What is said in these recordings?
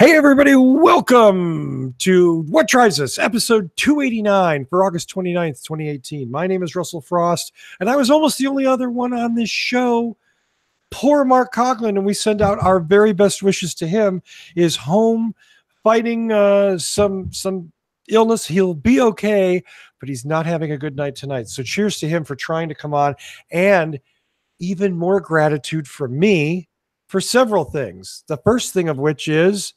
Hey, everybody, welcome to What Drives Us, episode 289 for August 29th, 2018. My name is Russell Frost, and I was almost the only other one on this show. Poor Mark Coughlin, and we send out our very best wishes to him. Is home fighting some illness. He'll be okay, but he's not having a good night tonight. So cheers to him for trying to come on, and even more gratitude from me for several things. The first thing of which is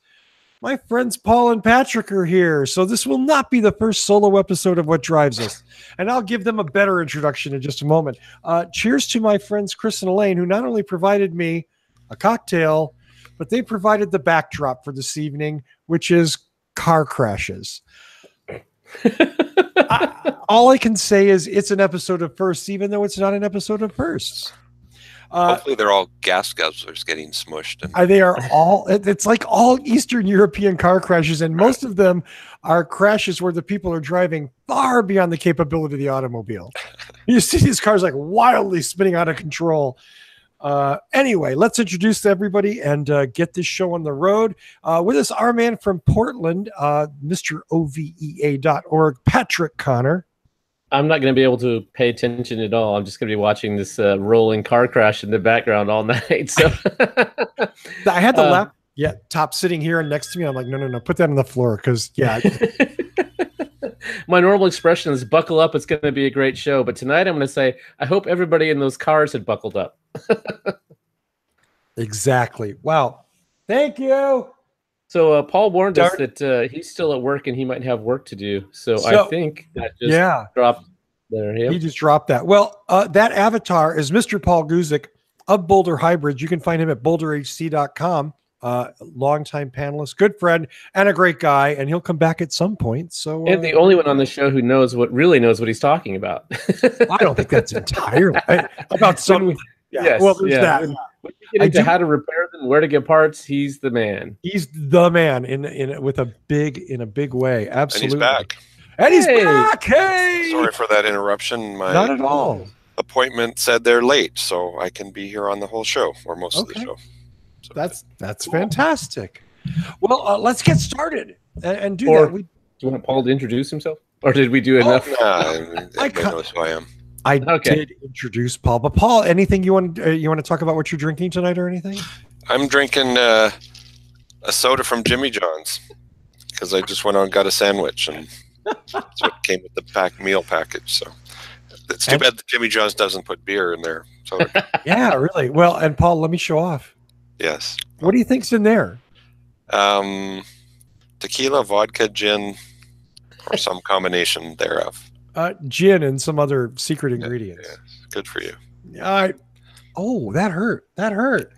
my friends Paul and Patrick are here. So this will not be the first solo episode of What Drives Us. And I'll give them a better introduction in just a moment. Cheers to my friends Chris and Elaine, who not only provided me a cocktail, but they provided the backdrop for this evening, which is car crashes. All I can say is it's an episode of firsts, even though it's not an episode of firsts. Hopefully they're all gas guzzlers getting smushed. They are all, it's like all Eastern European car crashes, and most of them are crashes where the people are driving far beyond the capability of the automobile. You see these cars like wildly spinning out of control. Anyway, let's introduce everybody and get this show on the road. With us, our man from Portland, Mr. OVEA.org, Patrick Connor. I'm not going to be able to pay attention at all. I'm just going to be watching this rolling car crash in the background all night. So I had the laptop sitting here and next to me. I'm like, no, put that on the floor because, yeah. My normal expression is buckle up. It's going to be a great show. But tonight I'm going to say, I hope everybody in those cars had buckled up. Exactly. Wow. Thank you. So Paul warned us that he's still at work and he might have work to do. So I think that just dropped there. Yep. He just dropped that. Well, that avatar is Mr. Paul Guzik of Boulder Hybrids. You can find him at boulderhc.com. Longtime panelist, good friend, and a great guy. And he'll come back at some point. So, and the only one on the show who really knows what he's talking about. I don't think that's entirely about some. Yes, well, there's that. When you get into how to repair them, where to get parts, he's the man. He's the man in a big way. Absolutely. And he's back. And he's back. Hey. Sorry for that interruption. Not at all. Appointment said they're late, so I can be here on the whole show or most of the show. So that's fantastic. Well, let's get started and do that. Do you want Paul to introduce himself, or did we do enough? I knows who I am. I did introduce Paul, but Paul, anything you want to talk about what you're drinking tonight or anything? I'm drinking a soda from Jimmy John's because I just went out and got a sandwich, and that's what came with the meal package. So it's too bad that Jimmy John's doesn't put beer in there. So yeah, really. Well, and Paul, let me show off. Yes. What do you think's in there? Tequila, vodka, gin, or some combination thereof. Gin and some other secret ingredients. Yeah, good for you. Oh, that hurt. That hurt.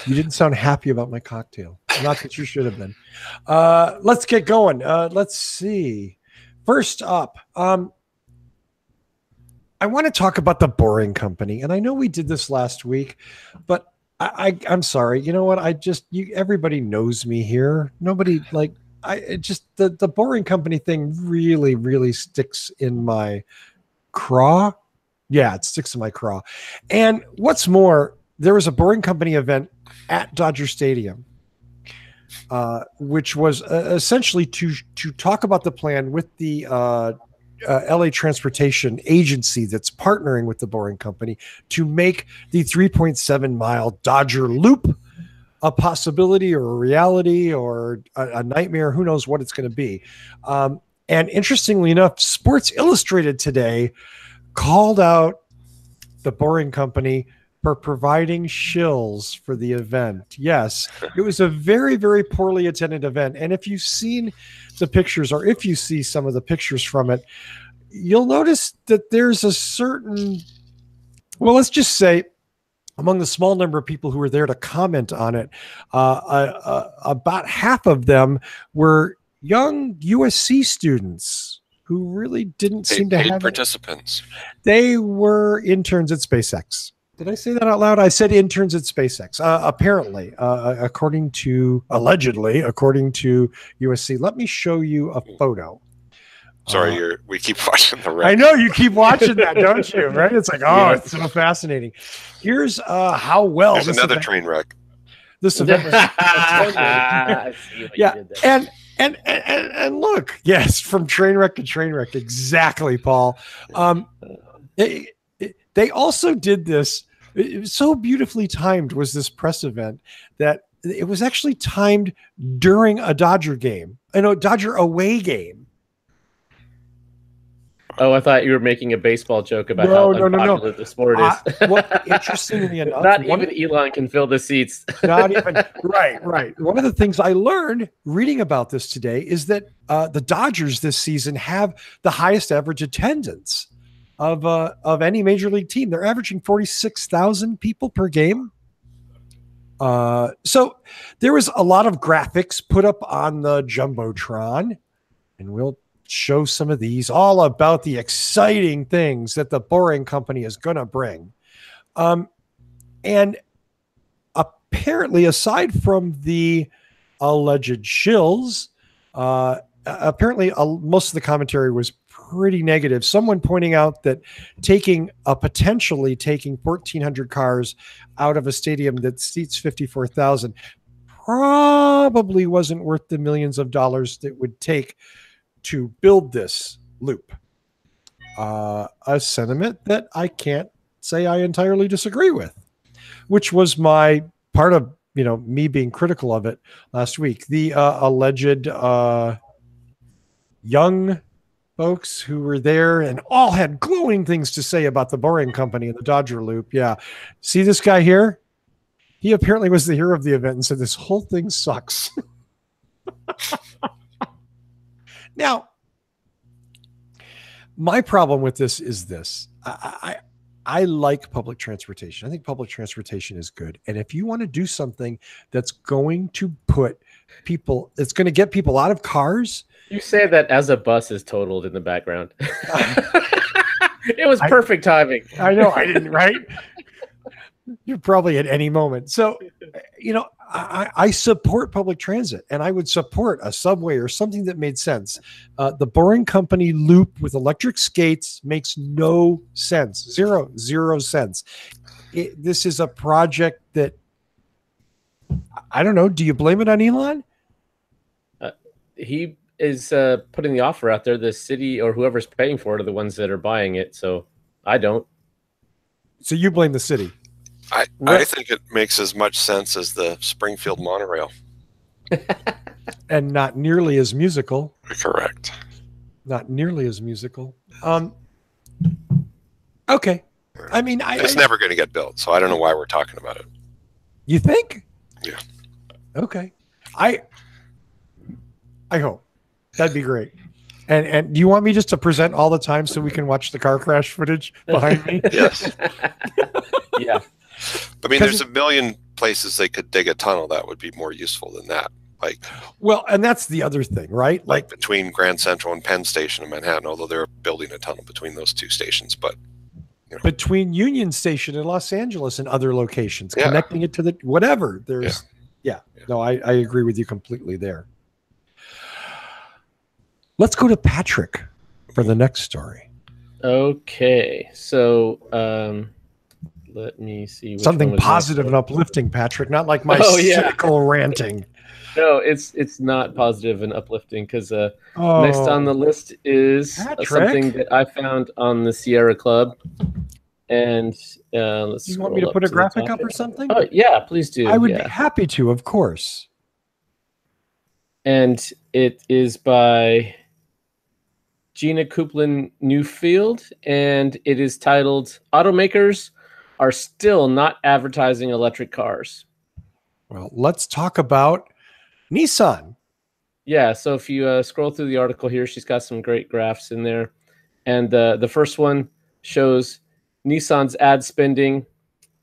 You didn't sound happy about my cocktail. Not that you should have been. Let's get going. Let's see. First up, I want to talk about the Boring Company. And I know we did this last week, but I'm sorry. You know what? Everybody knows me here. Nobody the Boring Company thing really, really sticks in my craw. Yeah, it sticks in my craw. And what's more, there was a Boring Company event at Dodger Stadium, which was essentially to talk about the plan with the LA Transportation Agency that's partnering with the Boring Company to make the 3.7 mile Dodger Loop a possibility or a reality or a nightmare. Who knows what it's going to be. And interestingly enough, Sports Illustrated today called out the Boring Company for providing shills for the event. Yes, it was a very, very poorly attended event. And if you've seen the pictures, or if you see some of the pictures from it, you'll notice that there's a certain, well, let's just say, among the small number of people who were there to comment on it, about half of them were young USC students who really didn't seem to have participants. They were interns at SpaceX. Did I say that out loud? I said interns at SpaceX. Allegedly, according to USC. Let me show you a photo. Sorry, we keep watching the I know you keep watching that, don't you? Right? It's like, it's so fascinating. Here's how well. There's another train wreck. This event was I see what yeah, you did there. and look, yes, from train wreck to train wreck, exactly, Paul. They also did this. It was so beautifully timed was this press event that it was actually timed during a Dodger game. I know, Dodger away game. Oh, I thought you were making a baseball joke about No, how no, no, no. unpopular the sport is. Well, interestingly enough, not even Elon can fill the seats. not even right. One of the things I learned reading about this today is that the Dodgers this season have the highest average attendance of any major league team. They're averaging 46,000 people per game. So there was a lot of graphics put up on the Jumbotron, and we'll show some of these, all about the exciting things that the Boring Company is going to bring. And apparently, aside from the alleged shills, apparently most of the commentary was pretty negative. Someone pointing out that potentially taking 1,400 cars out of a stadium that seats 54,000 probably wasn't worth the millions of dollars that would take to build this loop. A sentiment that I can't say I entirely disagree with, which was my part of, me being critical of it last week. The alleged young folks who were there and all had glowing things to say about the Boring Company and the Dodger Loop. Yeah. See this guy here? He apparently was the hero of the event and said this whole thing sucks. Now, my problem with this is this. I like public transportation. I think public transportation is good. And if you want to do something that's going to it's going to get people out of cars. You say that as a bus is totaled in the background. It was perfect timing. I know, I didn't, right? You're probably at any moment. So, I support public transit, and I would support a subway or something that made sense. The Boring Company loop with electric skates makes no sense. Zero sense. This is a project that, I don't know. Do you blame it on Elon? He is putting the offer out there. The city or whoever's paying for it are the ones that are buying it. So I don't. So you blame the city? I think it makes as much sense as the Springfield monorail. And not nearly as musical. Correct. Not nearly as musical. Okay. I mean, it's never going to get built, so I don't know why we're talking about it. You think? Yeah. Okay. I hope. That'd be great. And do you want me just to present all the time so we can watch the car crash footage behind me? Yes. Yeah. I mean, there's a million places they could dig a tunnel that would be more useful than that. Well, and that's the other thing, right? Like between Grand Central and Penn Station in Manhattan, although they're building a tunnel between those two stations, but between Union Station in Los Angeles and other locations, connecting it to the whatever. There's No, I agree with you completely there. Let's go to Patrick for the next story. Okay. So let me see. Something positive and uplifting, Patrick, not like my cynical ranting. No, it's not positive and uplifting because next on the list is something that I found on the Sierra Club. And let's. You want me to put a graphic up or something? Oh yeah, please do. I would be happy to, of course. And it is by Gina Coupland Newfield, and it is titled "Automakers Are Still Not Advertising Electric Cars." Well, let's talk about Nissan. Yeah, so if you scroll through the article here, she's got some great graphs in there. And the first one shows Nissan's ad spending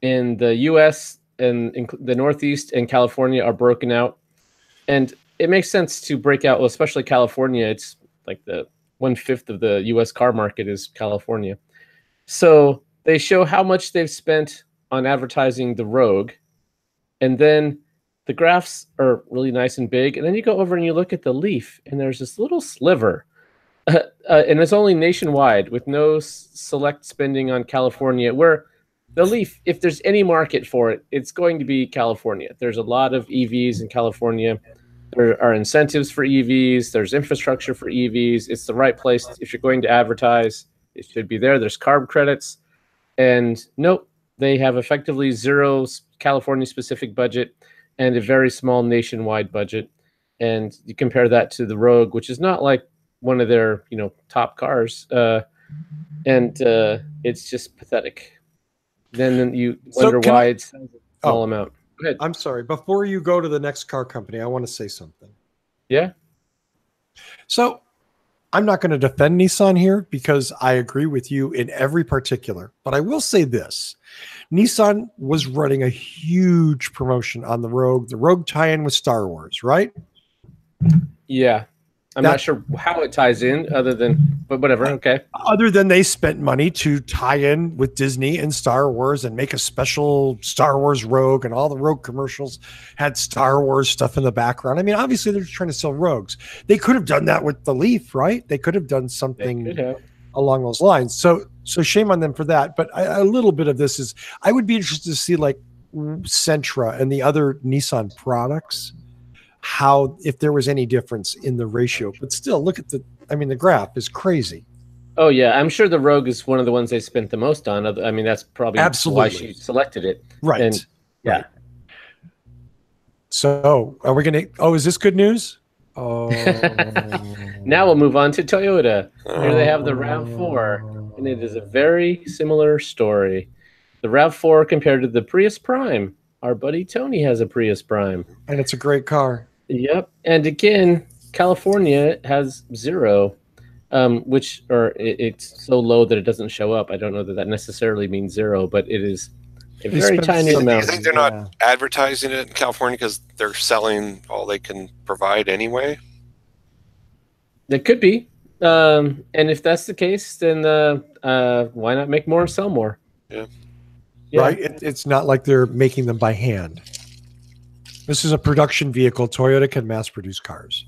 in the U.S. and in the Northeast and California are broken out. And it makes sense to break out, well, especially California. It's like the 1/5 of the U.S. car market is California. So they show how much they've spent on advertising the Rogue. And then the graphs are really nice and big. And then you go over and you look at the Leaf, and there's this little sliver. And it's only nationwide with no select spending on California, where the Leaf, if there's any market for it, it's going to be California. There's a lot of EVs in California. There are incentives for EVs. There's infrastructure for EVs. It's the right place. If you're going to advertise, it should be there. There's carb credits. And nope, they have effectively zero California-specific budget and a very small nationwide budget. And you compare that to the Rogue, which is not like one of their top cars. And it's just pathetic. Then you wonder why it's a small amount. Go ahead. I'm sorry. Before you go to the next car company, I want to say something. Yeah. So I'm not going to defend Nissan here because I agree with you in every particular. But I will say this. Nissan was running a huge promotion on the Rogue tie-in with Star Wars, right? Yeah. I'm not sure how it ties in but whatever. Okay. Other than they spent money to tie in with Disney and Star Wars and make a special Star Wars Rogue, and all the Rogue commercials had Star Wars stuff in the background. I mean, obviously they're trying to sell Rogues. They could have done that with the Leaf, right? They could have done something along those lines. So shame on them for that. But a little bit of this is, I would be interested to see like Sentra and the other Nissan products, if there was any difference in the ratio. But still, look at the graph is crazy. Oh yeah, I'm sure the Rogue is one of the ones they spent the most on. I mean, that's probably why she selected it. Right. And, yeah. Right. So are we going to, is this good news? Oh. Now we'll move on to Toyota. Here they have the RAV4, and it is a very similar story. The RAV4 compared to the Prius Prime. Our buddy Tony has a Prius Prime. And it's a great car. Yep. And again, California has zero, it's so low that it doesn't show up. I don't know that necessarily means zero, but it is a very tiny amount. Do you think they're not advertising it in California because they're selling all they can provide anyway? It could be. And if that's the case, then why not make more and sell more? Yeah. Right? It's not like they're making them by hand. This is a production vehicle. Toyota can mass produce cars.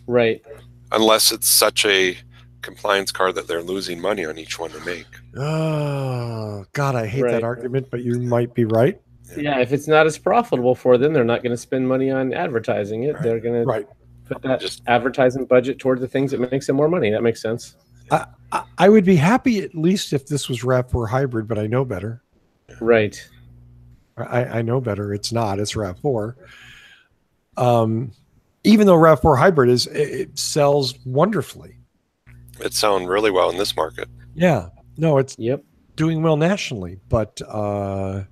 Right. Unless it's such a compliance car that they're losing money on each one to make. Oh, God, I hate that argument, but you might be right. Yeah, if it's not as profitable for them, they're not going to spend money on advertising it. Right. They're going to put that advertising budget toward the things that makes them more money. That makes sense. I would be happy at least if this was RAV4 hybrid, but I know better. Right. I know better. It's not. It's RAV4. Even though RAV4 hybrid it sells wonderfully. It's selling really well in this market. Yeah. No, it's doing well nationally, but that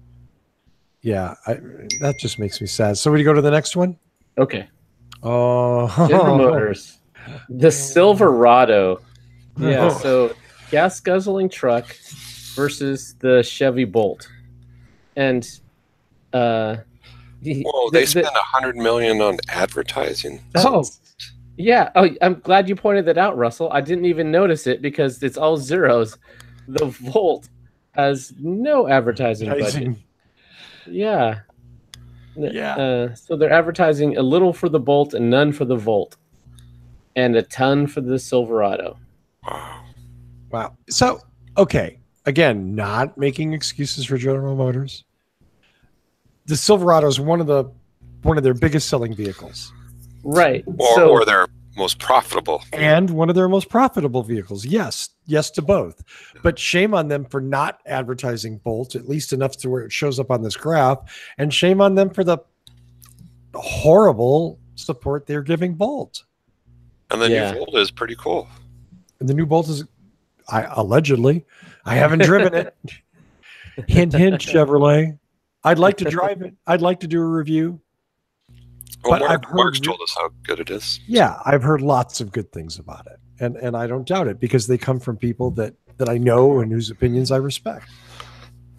just makes me sad. So, would you go to the next one? Okay. General Motors, the Silverado. Yeah. So, gas guzzling truck versus the Chevy Bolt, and they spent $100 million on advertising. Yeah. Oh, I'm glad you pointed that out, Russell. I didn't even notice it because it's all zeros. The Volt has no advertising budget. Yeah. Yeah. So they're advertising a little for the Bolt and none for the Volt, and a ton for the Silverado. Wow. So, okay. Again, not making excuses for General Motors. The Silverado is one of their biggest selling vehicles. Right. Or their most profitable. And one of their most profitable vehicles. Yes to both. But shame on them for not advertising Bolt, at least enough to where it shows up on this graph. And shame on them for the horrible support they're giving Bolt. And the new Bolt is pretty cool. And the new Bolt is, allegedly, I haven't driven it. Hint, hint, Chevrolet. I'd like to drive it. I'd like to do a review. Well, Mark's told us how good it is. Yeah, I've heard lots of good things about it. And I don't doubt it because they come from people that I know and whose opinions I respect.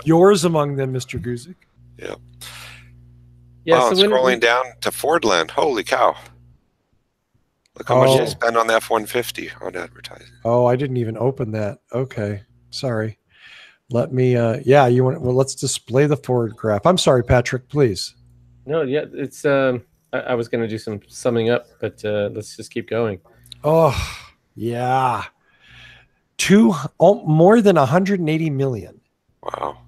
Yours among them, Mr. Guzik. Yeah. Yeah. So scrolling down to Fordland. Holy cow. Look how much they spend on the F-150 on advertising. Oh, I didn't even open that. Okay. Sorry. Let me, let's display the Ford graph. I'm sorry, Patrick, please. No, yeah, it's, I was going to do some summing up, but let's just keep going. Oh, yeah. More than 180 million. Wow.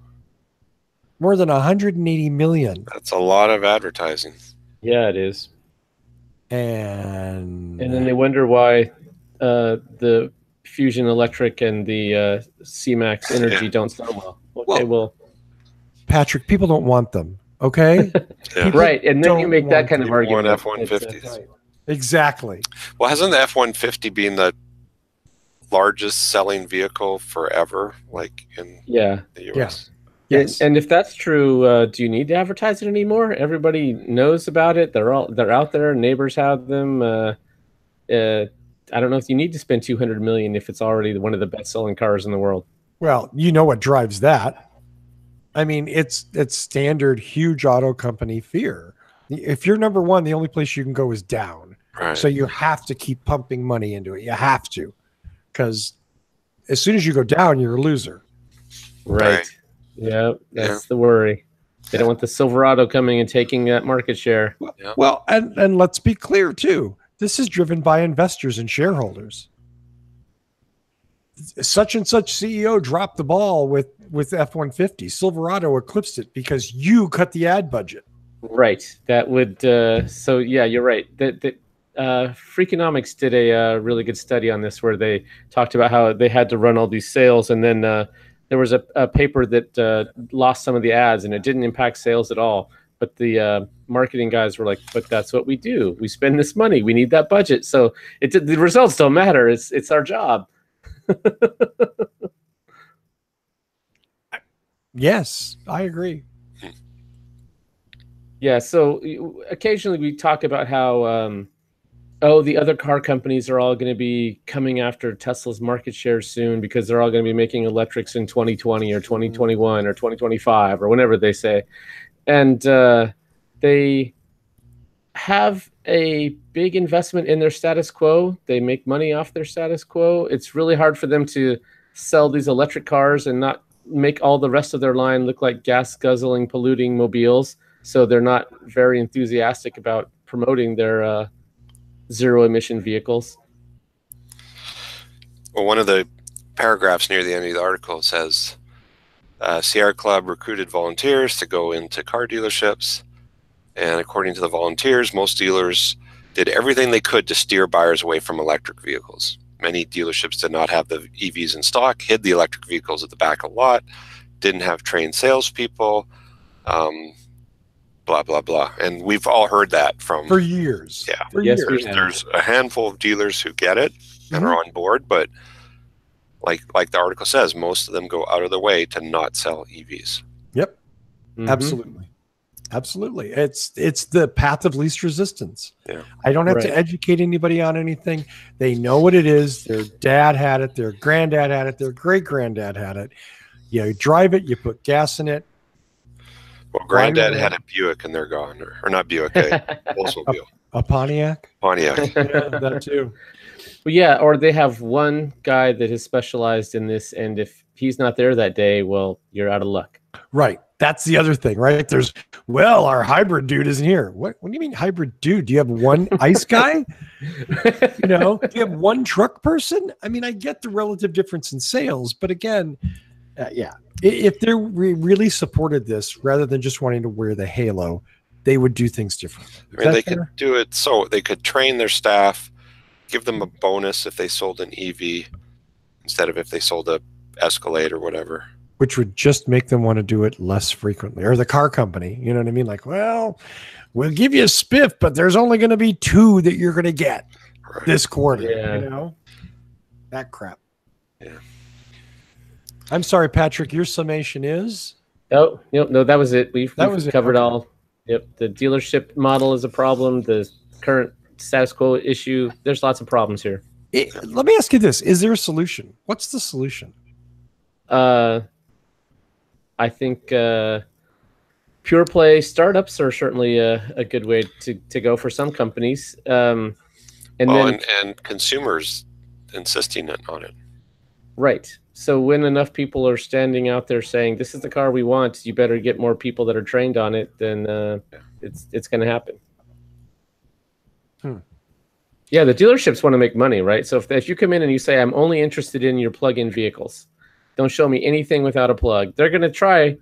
More than 180 million. That's a lot of advertising. Yeah, it is. And then they wonder why the Fusion Electric and the C-Max Energy don't sell well. Okay, well, Patrick, people don't want them. Okay, Yeah. right, and then you make that kind of People want argument. F-150s. exactly. Well, hasn't the F-150 been the largest selling vehicle forever, like in the U.S.? Yes. And if that's true, do you need to advertise it anymore? Everybody knows about it. They're out there. Neighbors have them. I don't know if you need to spend $200 million if it's already one of the best-selling cars in the world. Well, you know what drives that. I mean, it's standard huge auto company fear. If you're number one, the only place you can go is down. Right. So you have to keep pumping money into it. You have to, because as soon as you go down, you're a loser. Right. Yeah, that's the worry. They don't want the Silverado coming and taking that market share. Yeah. Well, and let's be clear too. This is driven by investors and shareholders. Such and such CEO dropped the ball with F-150. Silverado eclipsed it because you cut the ad budget. Right. That would. So yeah, you're right. Freakonomics did a really good study on this, where they talked about how they had to run all these sales, and then there was a paper that lost some of the ads, and it didn't impact sales at all. But the marketing guys were like, "But that's what we do. We spend this money. We need that budget. So the results don't matter. It's our job." Yes, I agree. Yeah. So occasionally we talk about how, the other car companies are all going to be coming after Tesla's market share soon because they're all going to be making electrics in 2020 or 2021 or 2025 or whenever they say. And they have a big investment in their status quo. They make money off their status quo. It's really hard for them to sell these electric cars and not make all the rest of their line look like gas guzzling, polluting mobiles. So they're not very enthusiastic about promoting their zero emission vehicles. Well, one of the paragraphs near the end of the article says Sierra Club recruited volunteers to go into car dealerships. And according to the volunteers, most dealers did everything they could to steer buyers away from electric vehicles. Many dealerships did not have the EVs in stock, hid the electric vehicles at the back of the lot, didn't have trained salespeople, blah, blah, blah. And we've all heard that for years. Yeah. For Yes, years. There's a handful of dealers who get it and are on board, but like the article says, most of them go out of their way to not sell EVs. Yep. Mhm. Absolutely. It's the path of least resistance. Yeah. I don't have Right. to educate anybody on anything. They know what it is. Their dad had it. Their granddad had it. Their great granddad had it. You drive it. You put gas in it. Well, Granddad had a Buick and they're gone, or not Buick, a Oldsmobile, A Pontiac. Pontiac. Yeah, that too. Well, yeah, or they have one guy that has specialized in this, and if he's not there that day, well, you're out of luck. Right. That's the other thing, right? There's, our hybrid dude isn't here. What do you mean hybrid dude? Do you have one ICE guy? Do you have one truck person? I mean, I get the relative difference in sales, but again, if they really supported this rather than just wanting to wear the halo, they would do things differently. I mean, they could do it so they could train their staff, give them a bonus if they sold an EV instead of if they sold a Escalade or whatever. Which would just make them want to do it less frequently, or the car company. You know what I mean? Like, well, we'll give you a spiff, but there's only going to be 2 that you're going to get this quarter. Yeah. That crap. Yeah. I'm sorry, Patrick. Your summation is? No, that was it. We've covered Okay. all. Yep, the dealership model is a problem. The current status quo issue. There's lots of problems here. Let me ask you this: is there a solution? What's the solution? I think pure play startups are certainly a good way to go for some companies. And consumers insisting on it. Right. So when enough people are standing out there saying, this is the car we want, you better get more people that are trained on it, then it's going to happen. Yeah, the dealerships want to make money, right? So if you come in and you say, I'm only interested in your plug-in vehicles, don't show me anything without a plug, they're going to try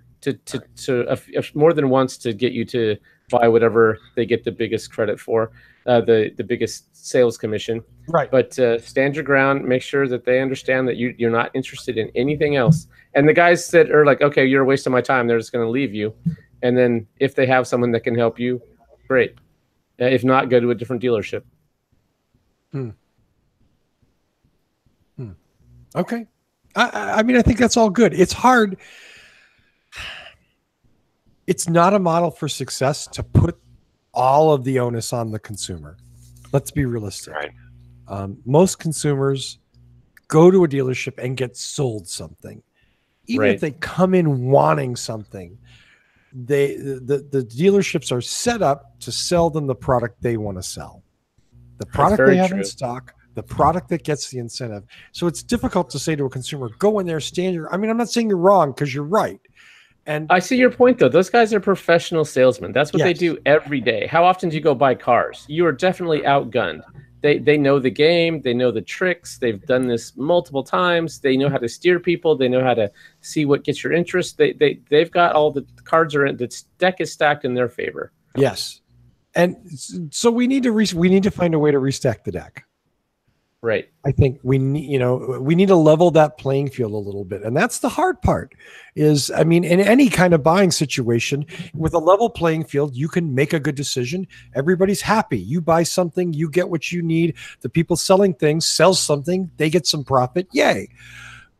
more than once to get you to buy whatever they get the biggest credit for, the biggest sales commission. Right. But stand your ground. Make sure that they understand that you're not interested in anything else. And the guys that are like, okay, you're a waste of my time, they're just going to leave you. And then if they have someone that can help you, great. If not, go to a different dealership. Okay. I mean, I think that's all good. It's hard. It's not a model for success to put all of the onus on the consumer. Let's be realistic. Right. Most consumers go to a dealership and get sold something. Even if they come in wanting something, the dealerships are set up to sell them the product they want to sell. The product they have in stock, the product that gets the incentive. So it's difficult to say to a consumer, go in there, stand your... I mean, I'm not saying you're wrong because you're right. And I see your point, though. Those guys are professional salesmen. That's what they do every day. How often do you go buy cars? You are definitely outgunned. They know the game. They know the tricks. They've done this multiple times. They know how to steer people. They know how to see what gets your interest. They've got all the cards are in. The deck is stacked in their favor. Yes, and so we need to find a way to restack the deck. Right. I think we need to level that playing field a little bit. And that's the hard part is, I mean, in any kind of buying situation with a level playing field, you can make a good decision. Everybody's happy. You buy something, you get what you need. The people selling things sell something, they get some profit. Yay.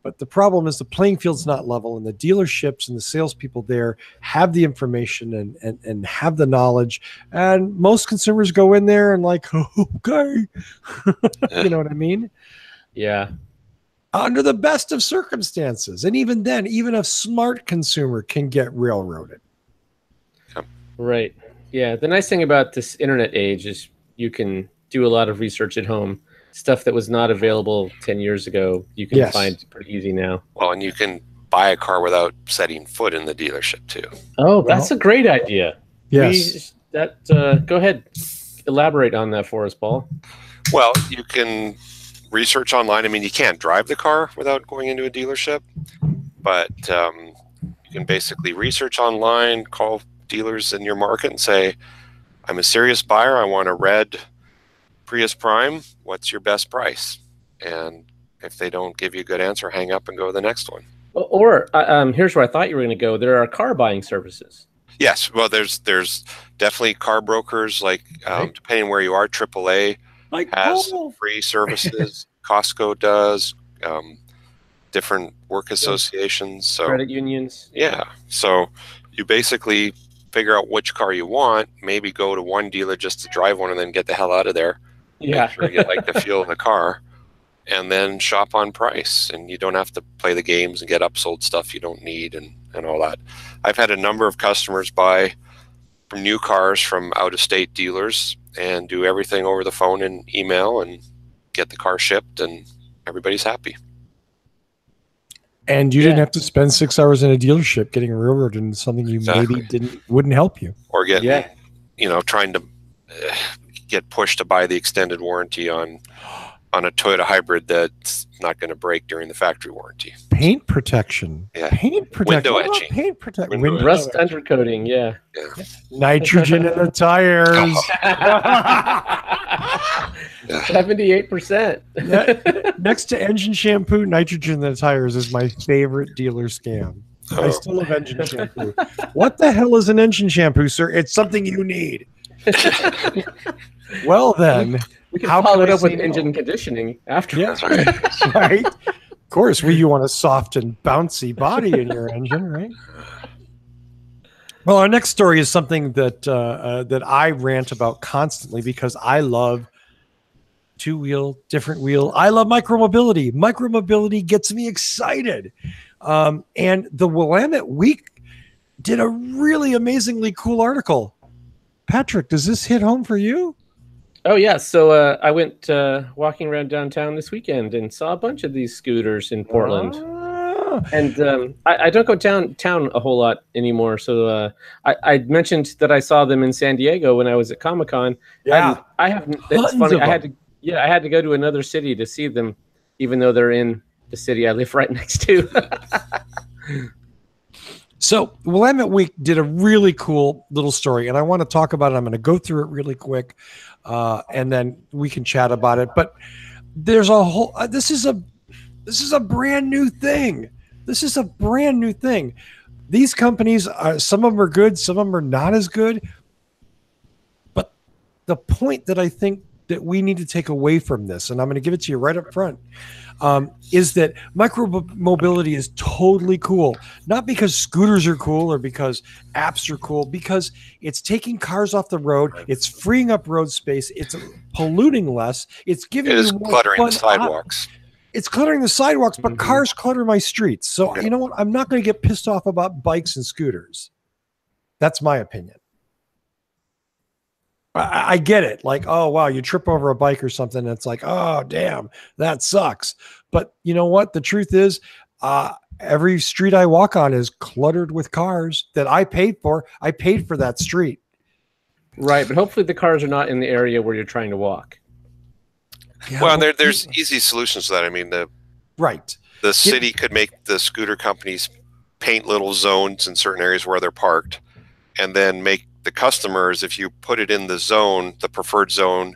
But the problem is the playing field's not level, and the dealerships and the salespeople there have the information and have the knowledge. And most consumers go in there and like, okay, you know what I mean? Yeah. Under the best of circumstances. And even then, even a smart consumer can get railroaded. Right. Yeah. The nice thing about this internet age is you can do a lot of research at home. Stuff that was not available 10 years ago, you can find pretty easy now. Well, and you can buy a car without setting foot in the dealership too. Oh, that's a great idea. Yes. Go ahead. Elaborate on that for us, Paul. Well, you can research online. I mean, you can't drive the car without going into a dealership, but you can basically research online, call dealers in your market and say, I'm a serious buyer. I want a red Prius Prime. What's your best price? And if they don't give you a good answer, hang up and go to the next one. Or here's where I thought you were going to go. There are car buying services. Yes, well, there's definitely car brokers, like depending where you are, AAA has free services. Costco does, different work associations, so credit unions. Yeah, so you basically figure out which car you want. Maybe go to one dealer just to drive one, and then get the hell out of there. Yeah, make sure you like the feel of the car, and then shop on price. And you don't have to play the games and get upsold stuff you don't need and all that. I've had a number of customers buy new cars from out-of-state dealers and do everything over the phone and email and get the car shipped, and everybody's happy. And you didn't have to spend 6 hours in a dealership getting railroaded into something you maybe wouldn't help you. Or get, trying to get pushed to buy the extended warranty on a Toyota hybrid that's not going to break during the factory warranty. Paint protection. Yeah. Paint protection. Window etching. Paint protection. Rust undercoating. Yeah. Nitrogen in the tires. 78%. Next to engine shampoo, nitrogen in the tires is my favorite dealer scam. I still love engine shampoo. What the hell is an engine shampoo, sir? It's something you need. Well, then, we can follow it up with engine conditioning after. Yes, right. Of course, you want a soft and bouncy body in your engine, right? Well, our next story is something that that I rant about constantly because I love two-wheel, different wheel. I love micromobility. Micromobility gets me excited. And the Willamette Week did a really amazingly cool article. Patrick, does this hit home for you? Oh, yeah. So I went walking around downtown this weekend and saw a bunch of these scooters in Portland. And I don't go downtown a whole lot anymore. So I mentioned that I saw them in San Diego when I was at Comic-Con. Yeah. I have. It's funny. I had to go to another city to see them, even though they're in the city I live right next to. So Willamette Week did a really cool little story, and I want to talk about it. I'm going to go through it really quick, and then we can chat about it. But there's a whole. This is a brand new thing. This is a brand new thing. These companies, some of them are good, some of them are not as good. But the point that I think that we need to take away from this, and I'm going to give it to you right up front, is that micro-mobility is totally cool. Not because scooters are cool or because apps are cool, because it's taking cars off the road, it's freeing up road space, it's polluting less, it's giving you more cluttering the sidewalks. It's cluttering the sidewalks, but cars clutter my streets. So you know what? I'm not going to get pissed off about bikes and scooters. That's my opinion. I get it. Like, oh, wow, you trip over a bike or something. And it's like, oh, damn, that sucks. But you know what? The truth is, every street I walk on is cluttered with cars that I paid for. I paid for that street. Right. But hopefully the cars are not in the area where you're trying to walk. Yeah, well, there's easy solutions to that. I mean, the city could make the scooter companies paint little zones in certain areas where they're parked, and then make the customers, if you put it in the zone, the preferred zone,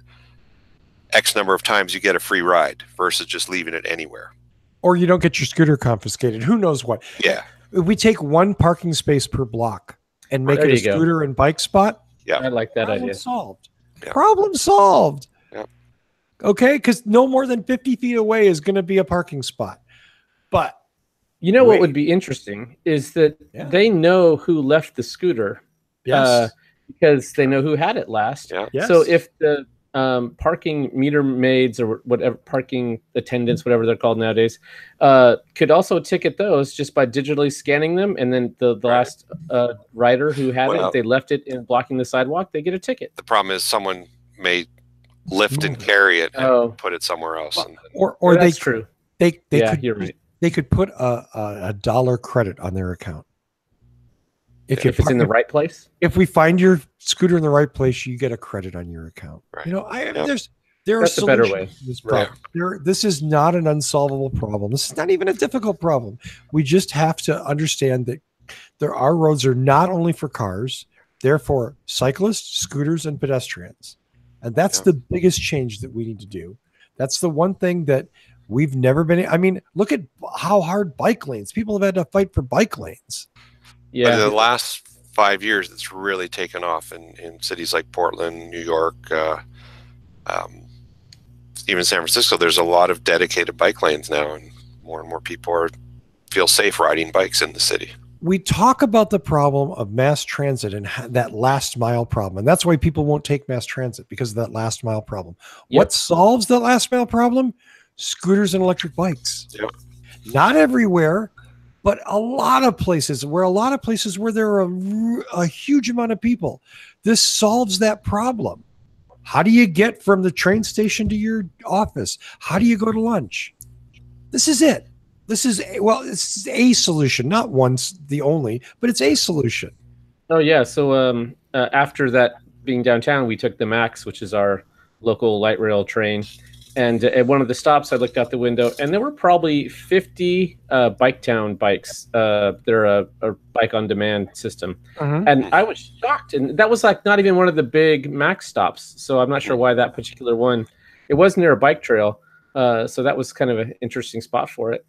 X number of times, you get a free ride versus just leaving it anywhere. Or you don't get your scooter confiscated. Who knows what? Yeah. If we take one parking space per block and make it a scooter and bike spot. Yeah. I like that idea. Solved. Yeah. Problem solved. Yeah. Okay. Because no more than 50 feet away is going to be a parking spot. But you know what would be interesting is that they know who left the scooter. Yes. Because they know who had it last. Yeah. Yes. So if the parking meter maids or whatever, parking attendants, whatever they're called nowadays, could also ticket those just by digitally scanning them, and then the last rider who had it, if they left it in blocking the sidewalk, they get a ticket. The problem is someone may lift and carry it and put it somewhere else. Or that's true. They could, you're right. They could put a $1 credit on their account. If it's in the right place. If we find your scooter in the right place, you get a credit on your account. Right. You know, That's are a better way. To this problem. This is not an unsolvable problem. This is not even a difficult problem. We just have to understand that our roads are not only for cars, they're for cyclists, scooters, and pedestrians. And that's the biggest change that we need to do. That's the one thing that we've never been. I mean, look at how hard bike lanes. People have had to fight for bike lanes. Yeah. But in the last 5 years, it's really taken off in cities like Portland, New York, even San Francisco. There's a lot of dedicated bike lanes now, and more people feel safe riding bikes in the city. We talk about the problem of mass transit and that last mile problem, and that's why people won't take mass transit, because of that last mile problem. Yep. What solves the last mile problem? Scooters and electric bikes. Yep. Not everywhere, but a lot of places where there are a huge amount of people. This solves that problem. How do you get from the train station to your office? How do you go to lunch? This is it. This is a solution, not once the only, but it's a solution. Oh yeah. So after that being downtown, we took the Max, which is our local light rail train. And at one of the stops, I looked out the window, and there were probably 50 Biketown bikes. They're a bike on demand system. And I was shocked. And that was like not even one of the big Max stops. So I'm not sure why that particular one. It was near a bike trail. So that was kind of an interesting spot for it.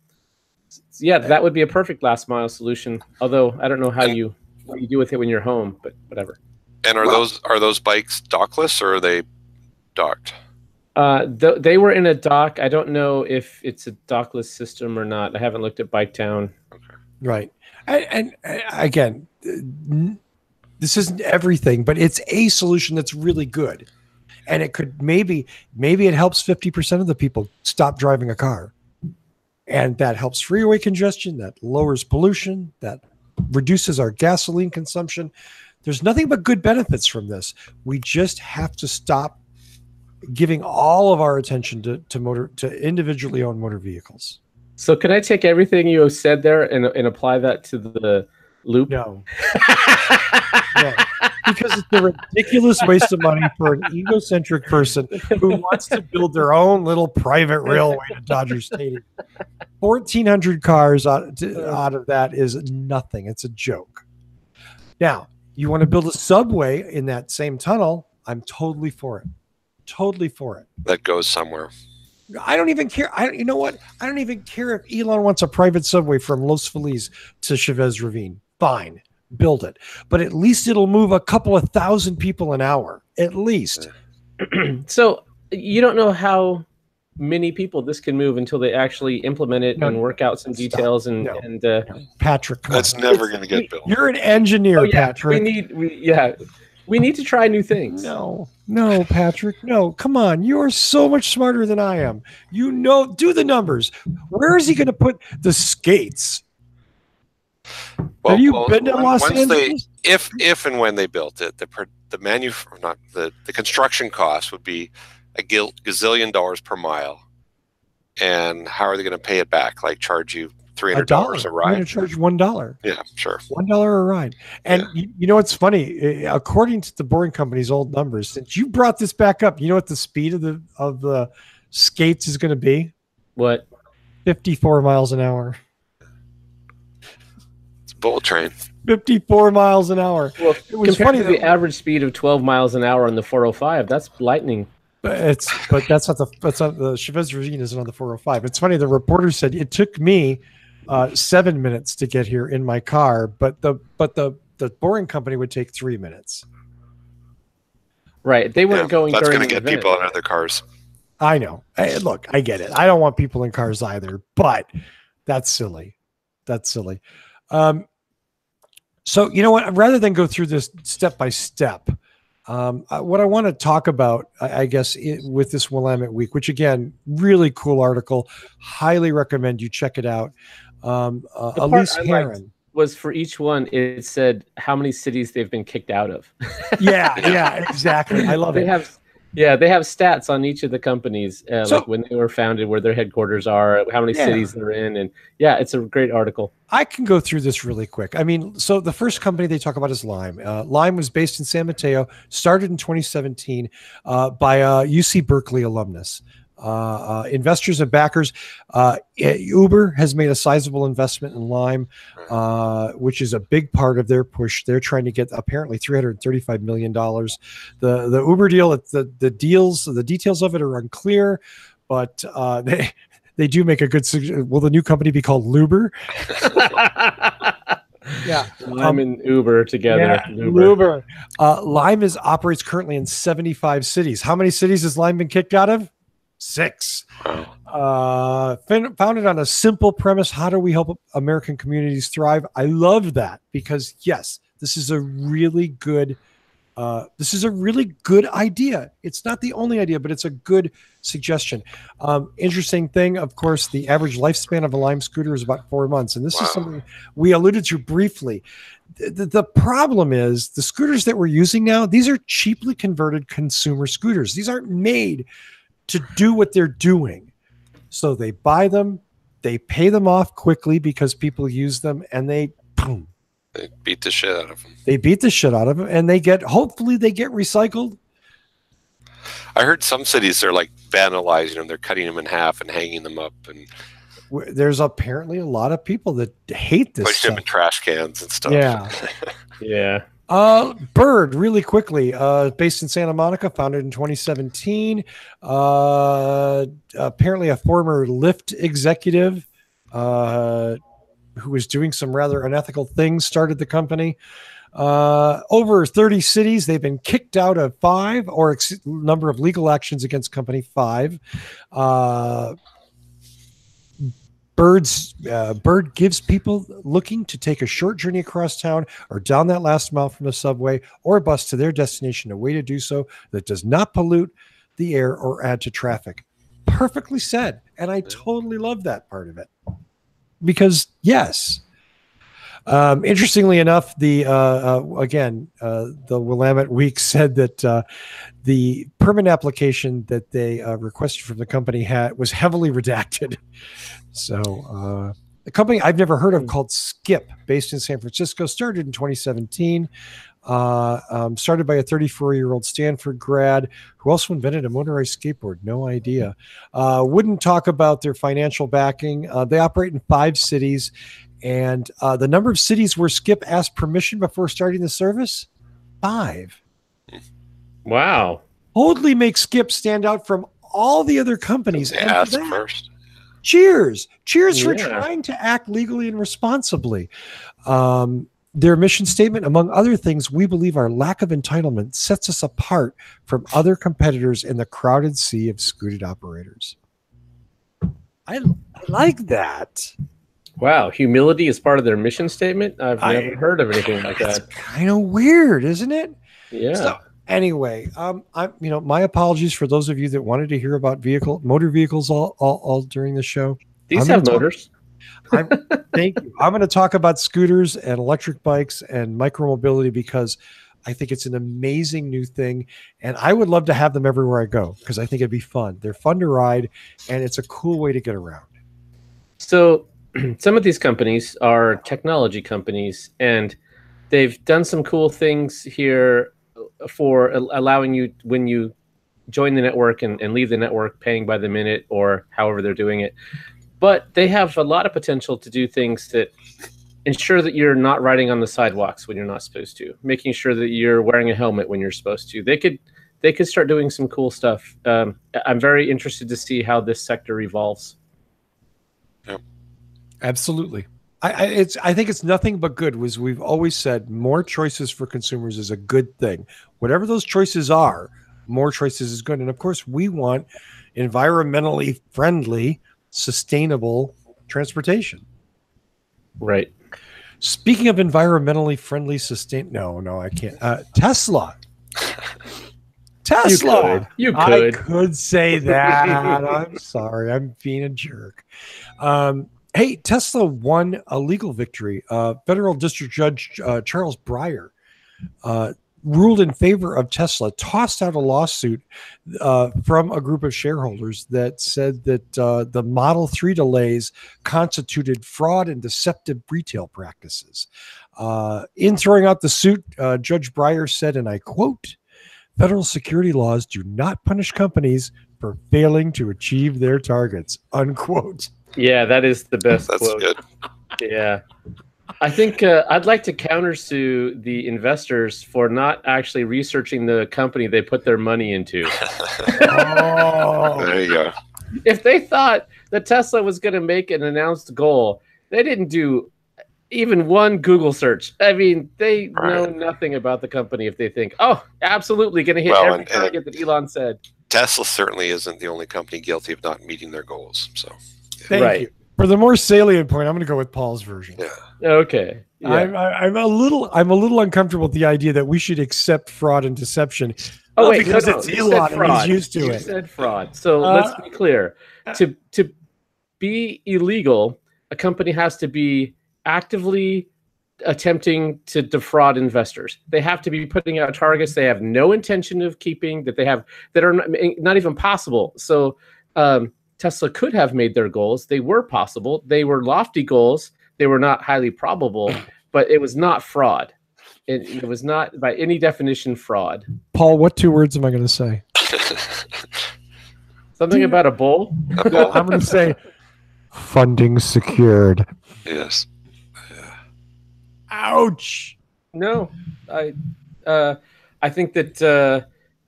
Yeah, that would be a perfect last mile solution. Although I don't know what you do with it when you're home, but whatever. And are those bikes dockless, or are they docked? They were in a dock. I don't know if it's a dockless system or not. I haven't looked at Biketown. Okay. Right. And again, this isn't everything, but it's a solution that's really good. And it could maybe it helps 50% of the people stop driving a car. And that helps freeway congestion, that lowers pollution, that reduces our gasoline consumption. There's nothing but good benefits from this. We just have to stop giving all of our attention to individually owned motor vehicles. So can I take everything you have said there and apply that to the loop? No. because it's a ridiculous waste of money for an egocentric person who wants to build their own little private railway to Dodger Stadium. 1,400 cars out of that is nothing. It's a joke. Now, you want to build a subway in that same tunnel? I'm totally for it. Totally for it. That goes somewhere. I don't even care. You know what? I don't even care if Elon wants a private subway from Los Feliz to Chavez Ravine. Fine, build it. But at least it'll move a couple of thousand people an hour. At least. So you don't know how many people this can move until they actually implement it and work out some details. And Patrick, that's never going to get built. You're an engineer, Patrick. We need to try new things. No, Patrick. No, come on. You are so much smarter than I am. You know, do the numbers. Where is he going to put the skates? Have you been to Los Angeles? If and when they built it, the construction cost would be a gazillion dollars per mile. And how are they going to pay it back? Like charge you $300 a ride? I'm going to charge $1. Yeah, sure. $1 a ride. And you know what's funny? According to the Boring Company's old numbers, since you brought this back up, you know what the speed of the skates is going to be? What? 54 miles an hour. It's a bullet train. 54 miles an hour. Well, it was funny. The average speed of 12 miles an hour on the 405. That's lightning. But that's not the Chavez Ravine isn't on the 405. It's funny. The reporter said it took me 7 minutes to get here in my car, but the Boring Company would take 3 minutes. Right. They weren't going. That's going to get people in other cars. I know. Look, I get it. I don't want people in cars either, but that's silly. That's silly. So you know what? Rather than go through this step by step, what I want to talk about, I guess, with this Willamette Week, which again, really cool article, highly recommend you check it out. Elise Heron was for each one. It said how many cities they've been kicked out of. yeah, exactly. I love it. They have stats on each of the companies, like when they were founded, where their headquarters are, how many cities they're in, and it's a great article. I can go through this really quick. I mean, so the first company they talk about is Lime. Lime was based in San Mateo, started in 2017 by a UC Berkeley alumnus. Investors and backers. Uber has made a sizable investment in Lime, which is a big part of their push. They're trying to get apparently $335 million. The Uber deal, the details of it are unclear, but they do make a good suggestion. Will the new company be called Luber? Yeah, Lime and Uber together. Yeah, Luber. Lime operates currently in 75 cities. How many cities has Lime been kicked out of? 6. Founded on a simple premise: how do we help American communities thrive? I love that because yes, this is a really good idea. It's not the only idea, but it's a good suggestion. Interesting thing, of course, the average lifespan of a Lime scooter is about 4 months, and this is something we alluded to briefly. The problem is the scooters that we're using now; these are cheaply converted consumer scooters. These aren't made to do what they're doing. So they buy them, they pay them off quickly because people use them, and they beat the shit out of them. They beat the shit out of them, and hopefully they get recycled. I heard some cities are like vandalizing them. They're cutting them in half and hanging them up. And there's apparently a lot of people that hate this. Push them in trash cans and stuff. Yeah. Yeah. Bird, really quickly, based in Santa Monica, founded in 2017. Apparently a former Lyft executive who was doing some rather unethical things started the company. Over 30 cities, they've been kicked out of 5, or number of legal actions against company 5. Bird gives people looking to take a short journey across town or down that last mile from the subway or bus to their destination a way to do so that does not pollute the air or add to traffic. Perfectly said. And I totally love that part of it. Because, yes. Interestingly enough, the Willamette Week said that the permit application that they requested from the company was heavily redacted. So a company I've never heard of called Skip, based in San Francisco, started in 2017. Started by a 34-year-old Stanford grad who also invented a motorized skateboard. No idea. Wouldn't talk about their financial backing. They operate in 5 cities. And the number of cities where Skip asked permission before starting the service, 5. Wow. Boldly makes Skip stand out from all the other companies. They asked first. Cheers for trying to act legally and responsibly. Their mission statement, among other things, we believe our lack of entitlement sets us apart from other competitors in the crowded sea of scooted operators. I like that. Wow, humility is part of their mission statement? I've never heard of anything like that. It's kind of weird, isn't it? Yeah. So, anyway, my apologies for those of you that wanted to hear about motor vehicles all during the show. These have motors. Thank you. I'm going to talk about scooters and electric bikes and micromobility because I think it's an amazing new thing, and I would love to have them everywhere I go because I think it'd be fun. They're fun to ride, and it's a cool way to get around. So some of these companies are technology companies, and they've done some cool things here for allowing you, when you join the network and leave the network, paying by the minute or however they're doing it. But they have a lot of potential to do things that ensure that you're not riding on the sidewalks when you're not supposed to, making sure that you're wearing a helmet when you're supposed to. They could start doing some cool stuff. I'm very interested to see how this sector evolves. Yep. Absolutely. I think it's nothing but good. We've always said more choices for consumers is a good thing. Whatever those choices are, more choices is good. And of course, we want environmentally friendly, sustainable transportation. Right. Speaking of environmentally friendly, no, I can't. Tesla. You could. I could say that. I'm sorry. I'm being a jerk. Hey, Tesla won a legal victory. Federal District Judge Charles Breyer ruled in favor of Tesla, tossed out a lawsuit from a group of shareholders that said that the Model 3 delays constituted fraud and deceptive retail practices. In throwing out the suit, Judge Breyer said, and I quote, "Federal security laws do not punish companies for failing to achieve their targets," unquote. Yeah, that is the best That's quote. good. Yeah. I think I'd like to countersue the investors for not actually researching the company they put their money into. Oh. There you go. If they thought that Tesla was going to make an announced goal, they didn't do even one Google search. I mean, they know nothing about the company if they think, oh, absolutely going to hit every target that Elon said. Tesla certainly isn't the only company guilty of not meeting their goals. So, Thank you. For the more salient point, I'm going to go with Paul's version. Yeah. Okay. Yeah. I'm a little uncomfortable with the idea that we should accept fraud and deception. Oh wait, because it's Elon and he's used to it. You said fraud. So let's be clear. To be illegal, a company has to be actively attempting to defraud investors. They have to be putting out targets they have no intention of keeping, that are not even possible. So Tesla could have made their goals. They were possible. They were lofty goals. They were not highly probable, but it was not fraud. It was not, by any definition, fraud. Paul, what 2 words am I going to say? Something about a bull? No, I'm going to say funding secured. Yes. Yeah. Ouch. No, I think that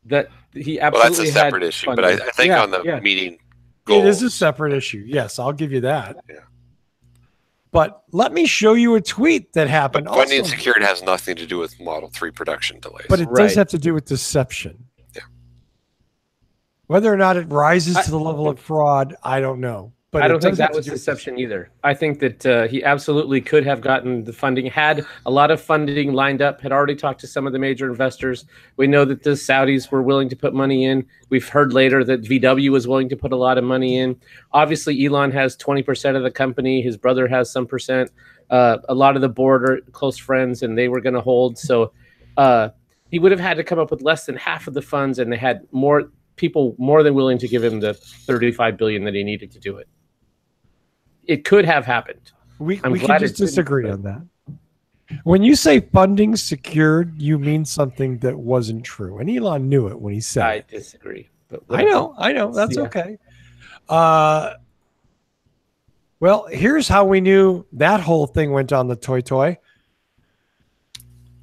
that he absolutely that's a separate issue. funding. But I think on the meeting goals, it is a separate issue. Yes, I'll give you that. Yeah. But let me show you a tweet that happened. But funding secured has nothing to do with Model 3 production delays. But it does have to do with deception. Yeah. Whether or not it rises to the level of fraud, I don't know. But I don't think that was deception either. I think that he absolutely could have gotten the funding, had a lot of funding lined up, had already talked to some of the major investors. We know that the Saudis were willing to put money in. We've heard later that VW was willing to put a lot of money in. Obviously, Elon has 20% of the company. His brother has some percent. A lot of the board are close friends, and they were going to hold. So he would have had to come up with less than half of the funds, and they had more people more than willing to give him the $35 billion that he needed to do it. It could have happened. We can just disagree on that. When you say funding secured, you mean something that wasn't true. And Elon knew it when he said I it. disagree. But I know. That's Yeah. okay. Well, here's how we knew that whole thing went on the toy.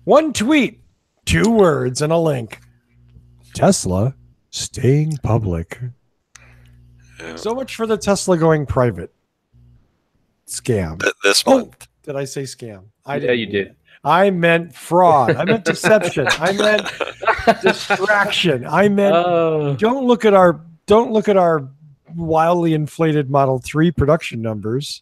One tweet, 2 words, and a link. Tesla staying public. Yeah. So much for the Tesla going private. Scam. This Oh, month. did I say scam? Yeah, you did. I meant fraud. I meant deception. I meant distraction. I meant Oh, don't look at our wildly inflated Model 3 production numbers.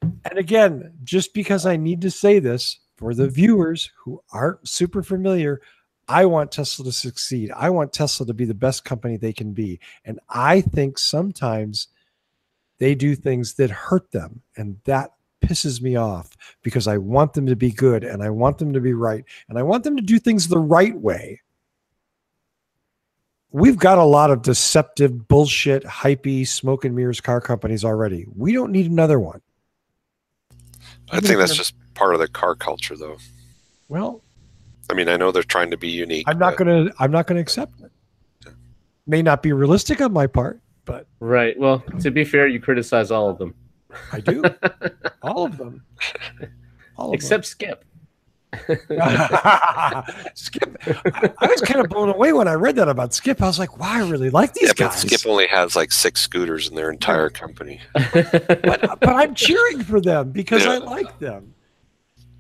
And again, just because I need to say this for the viewers who aren't super familiar, I want Tesla to succeed. I want Tesla to be the best company they can be. And I think sometimes they do things that hurt them. And that pisses me off because I want them to be good and I want them to be right. And I want them to do things the right way. We've got a lot of deceptive, bullshit, hypey, smoke and mirrors car companies already. We don't need another one. I think that's just part of the car culture, though. Well, I mean, I know they're trying to be unique. I'm not gonna accept it. May not be realistic on my part, but right. Well, to be fair, you criticize all of them. I do. All of them. All of Except Skip. them. Skip. I was kind of blown away when I read that about Skip. I was like, wow, I really like these Yeah, but guys. Skip only has like 6 scooters in their entire company. but I'm cheering for them because Yeah. I like them.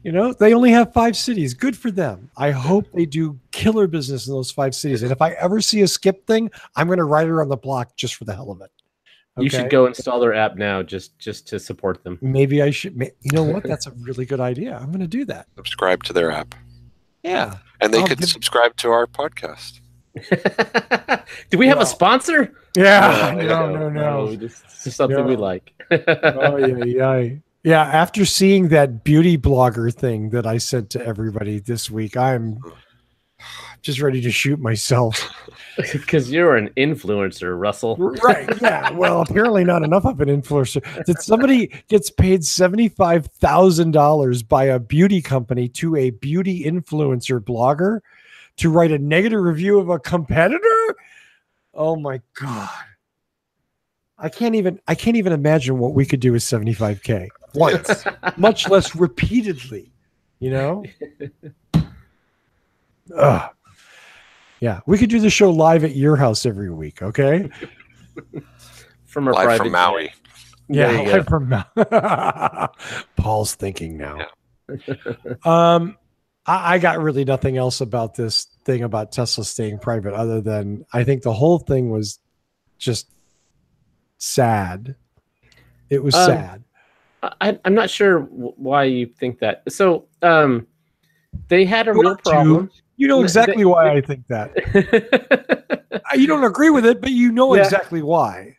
You know, they only have 5 cities. Good for them. I hope they do killer business in those 5 cities. And if I ever see a Skip thing, I'm going to ride around the block just for the hell of it. You should go install their app now just to support them. Maybe I should. You know what? That's a really good idea. I'm going to do that. Subscribe to their app. Yeah. And they I'll could give- subscribe to our podcast. Do we have Well, a sponsor? Yeah. No, No. It's just something we No. like. Oh, yeah. Yeah. After seeing that beauty blogger thing that I sent to everybody this week, I'm just ready to shoot myself. Because you're an influencer, Russell. Right. Yeah. Well, apparently not enough of an influencer. That somebody gets paid $75,000 by a beauty company to a beauty influencer blogger to write a negative review of a competitor. Oh my God. I can't even imagine what we could do with 75K once, much less repeatedly, you know? Ugh. Yeah, we could do the show live at your house every week, okay? From our Live private from Maui. Yeah, There you live from Paul's thinking now. I got really nothing else about this thing about Tesla staying private other than I think the whole thing was just sad. It was sad. I'm not sure why you think that. So they had a You real are too. problem. You know exactly why I think that. You don't agree with it, but you know Yeah. exactly why.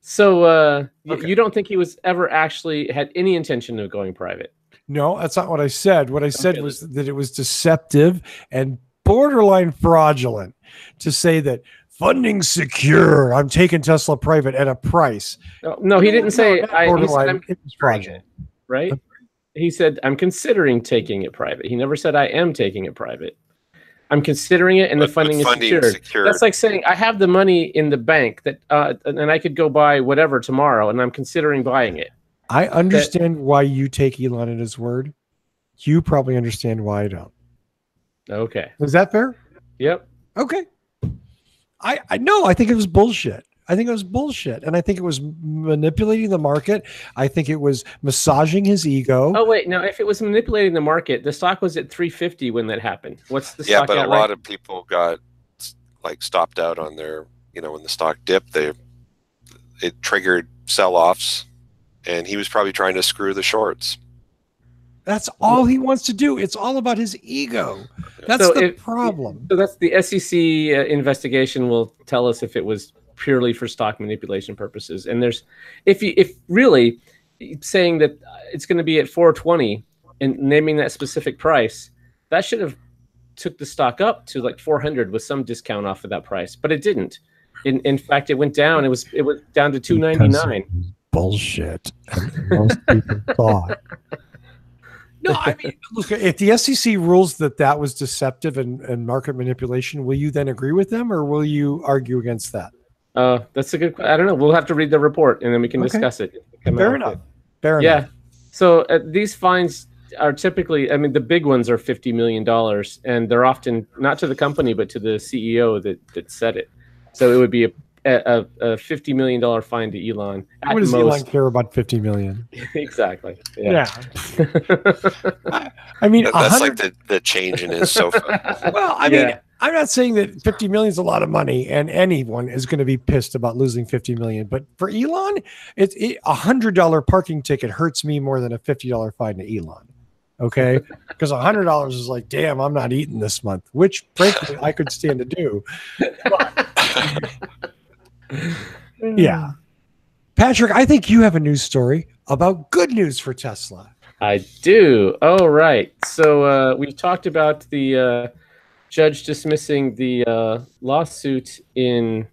So Okay. you don't think he was ever actually had any intention of going private? No, that's not what I said. What I said Okay. was that it was deceptive and borderline fraudulent to say that funding secure. I'm taking Tesla private at a price. No, he didn't say. not He said, borderline, I'm it was considering fraudulent. it, right? He said, I'm considering taking it private. He never said I am taking it private. I'm considering it, and the But funding is secured. secured. That's like saying I have the money in the bank that, and I could go buy whatever tomorrow, and I'm considering buying it. I understand why you take Elon at his word. You probably understand why I don't. Okay. Is that fair? Yep. Okay. I know. I think it was bullshit. I think it was bullshit. And I think it was manipulating the market. I think it was massaging his ego. Oh wait, no. If it was manipulating the market, the stock was at 350 when that happened. What's the Yeah, stock but at a lot of people got like stopped out on their, when the stock dipped, it triggered sell-offs, and he was probably trying to screw the shorts. That's all he wants to do. It's all about his ego. That's So the problem. So that's the SEC investigation will tell us if it was purely for stock manipulation purposes. And there's, if really saying that it's going to be at 420 and naming that specific price, that should have took the stock up to like 400 with some discount off of that price, but it didn't. In fact, it went down. It was down to 299. Bullshit. Most people thought. No, I mean, look, if the SEC rules that was deceptive and market manipulation, will you then agree with them, or will you argue against that? That's a good. I don't know. We'll have to read the report and then we can discuss it. Fair enough. Fair enough. So these fines are typically, I mean, the big ones are $50 million, and they're often not to the company but to the CEO that said it. So it would be a $50 million fine to Elon. What does Elon care about $50 million? Exactly. Yeah. I mean, that's like the change in his sofa. Well, I mean, I'm not saying that 50 million is a lot of money, and anyone is going to be pissed about losing 50 million. But for Elon, a $100 parking ticket hurts me more than a $50 fine to Elon. Okay, because $100 is like, damn, I'm not eating this month, which frankly I could stand to do. Yeah, Patrick, I think you have a news story about good news for Tesla. I do. Oh, right. So we've talked about the judge dismissing the lawsuit in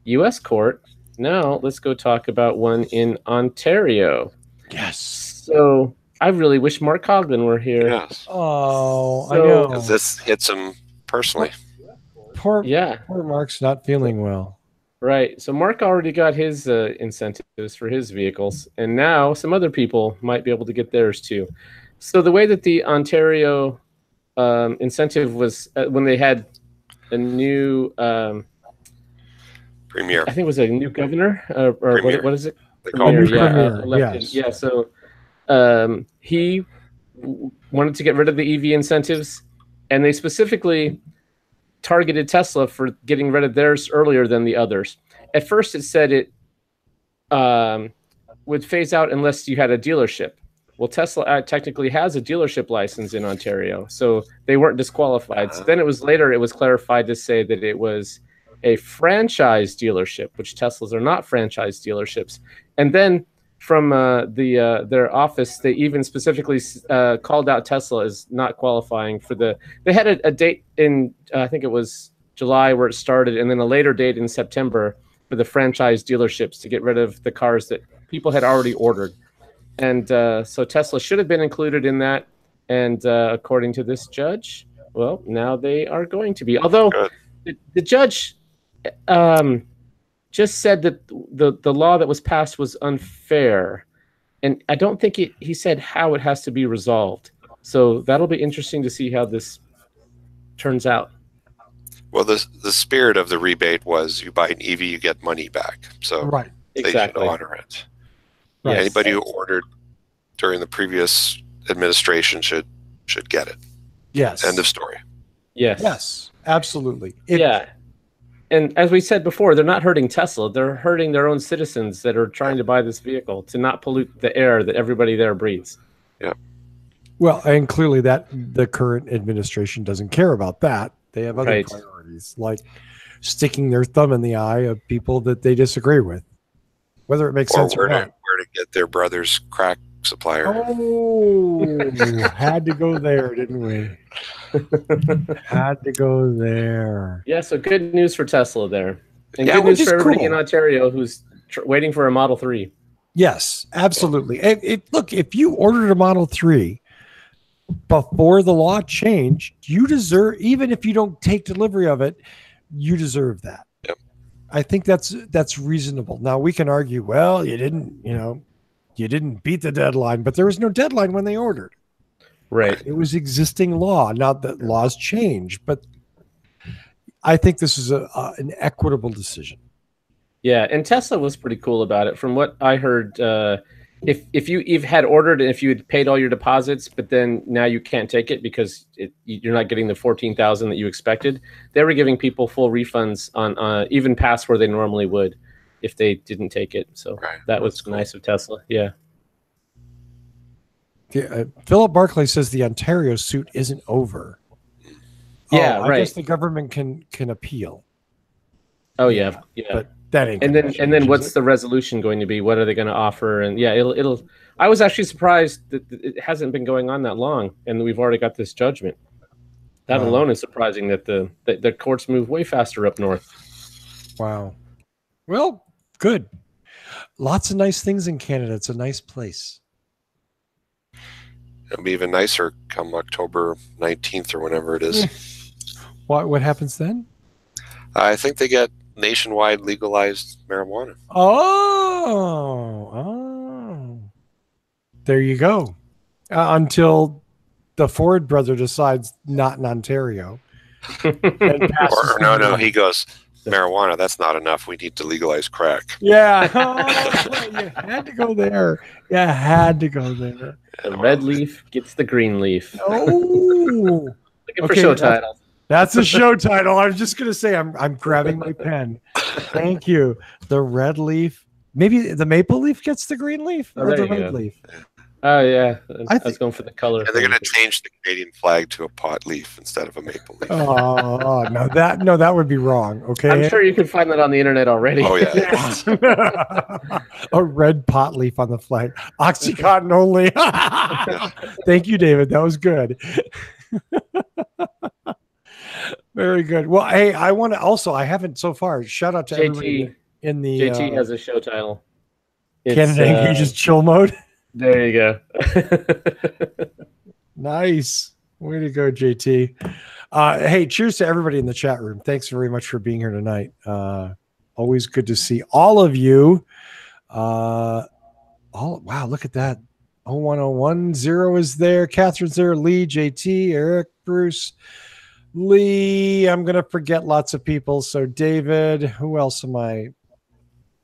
U.S. court. Now let's go talk about one in Ontario. Yes. So I really wish Mark Coughlin were here. Yes. Oh, I know. Because this hits him personally. Poor Mark's not feeling well. Right. So Mark already got his incentives for his vehicles, and now some other people might be able to get theirs too. So the way that the Ontario incentive was when they had a new premier, I think it was a new governor or what is it? Premier, yes. Yeah. So he wanted to get rid of the EV incentives, and they specifically targeted Tesla for getting rid of theirs earlier than the others. At first, it said it would phase out unless you had a dealership. Well, Tesla technically has a dealership license in Ontario, so they weren't disqualified. So then it was clarified to say that it was a franchise dealership, which Teslas are not franchise dealerships. And then from their office, they even specifically called out Tesla as not qualifying for the. They had a date in I think it was July where it started, and then a later date in September for the franchise dealerships to get rid of the cars that people had already ordered. And so Tesla should have been included in that. And according to this judge, well, now they are going to be. Although the judge just said that the law that was passed was unfair. And I don't think he said how it has to be resolved. So that'll be interesting to see how this turns out. Well, the spirit of the rebate was you buy an EV, you get money back. So right. They should honor it. Right. Anybody who ordered during the previous administration should get it. Yes. End of story. Yes. Yes, absolutely. And as we said before, they're not hurting Tesla. They're hurting their own citizens that are trying to buy this vehicle to not pollute the air that everybody there breathes. Yeah. Well, and clearly that the current administration doesn't care about that. They have other priorities, like sticking their thumb in the eye of people that they disagree with, whether it makes sense or not. Where to get their brother's crack supplier. Oh, had to go there, didn't we? Had to go there. Yeah, so good news for Tesla there. And good news for everybody in Ontario who's waiting for a Model 3. Yes, absolutely. Look, if you ordered a Model 3 before the law changed, you deserve, even if you don't take delivery of it, you deserve that. Yep. I think that's reasonable. Now we can argue, well, you didn't beat the deadline, but there was no deadline when they ordered. Right. It was existing law. Not that laws change, but I think this is an equitable decision. Yeah, and Tesla was pretty cool about it. From what I heard, if you had ordered and if you had paid all your deposits, but then now you can't take it because you're not getting the $14,000 that you expected, they were giving people full refunds on even past where they normally would if they didn't take it. So that was nice of Tesla. Yeah. Philip Barclay says the Ontario suit isn't over. Yeah, I guess the government can appeal. Oh yeah, yeah. But that ain't. And then what's the resolution going to be? What are they going to offer? And yeah, it'll. I was actually surprised that it hasn't been going on that long, and we've already got this judgment. That alone is surprising that the courts move way faster up north. Wow. Well, good. Lots of nice things in Canada. It's a nice place. It'll be even nicer come October 19th or whenever it is. What happens then? I think they get nationwide legalized marijuana. Oh. There you go. Until the Ford brother decides not in Ontario. Or no, he goes, marijuana, that's not enough. We need to legalize crack. Yeah. You had to go there. You had to go there. The red leaf gets the green leaf. Oh. Looking for show title. That's a show title. I was just going to say, I'm grabbing my pen. Thank you. The red leaf. Maybe the maple leaf gets the green leaf or the red leaf. Oh, yeah. I was going for the color. And they're going to change the Canadian flag to a pot leaf instead of a maple leaf. Oh, no, that would be wrong. Okay. I'm sure you can find that on the internet already. Oh, yeah. A red pot leaf on the flag. Oxycontin only. Thank you, David. That was good. Very good. Well, hey, I want to also, I haven't so far. Shout out to everybody in the JT has a show title. Canada Engage's chill mode. There you go. Nice. Way to go, JT. Hey, cheers to everybody in the chat room. Thanks very much for being here tonight. Always good to see all of you. Wow, look at that. 01010 is there. Catherine's there. Lee, JT, Eric, Bruce, Lee. I'm going to forget lots of people. So David, who else am I?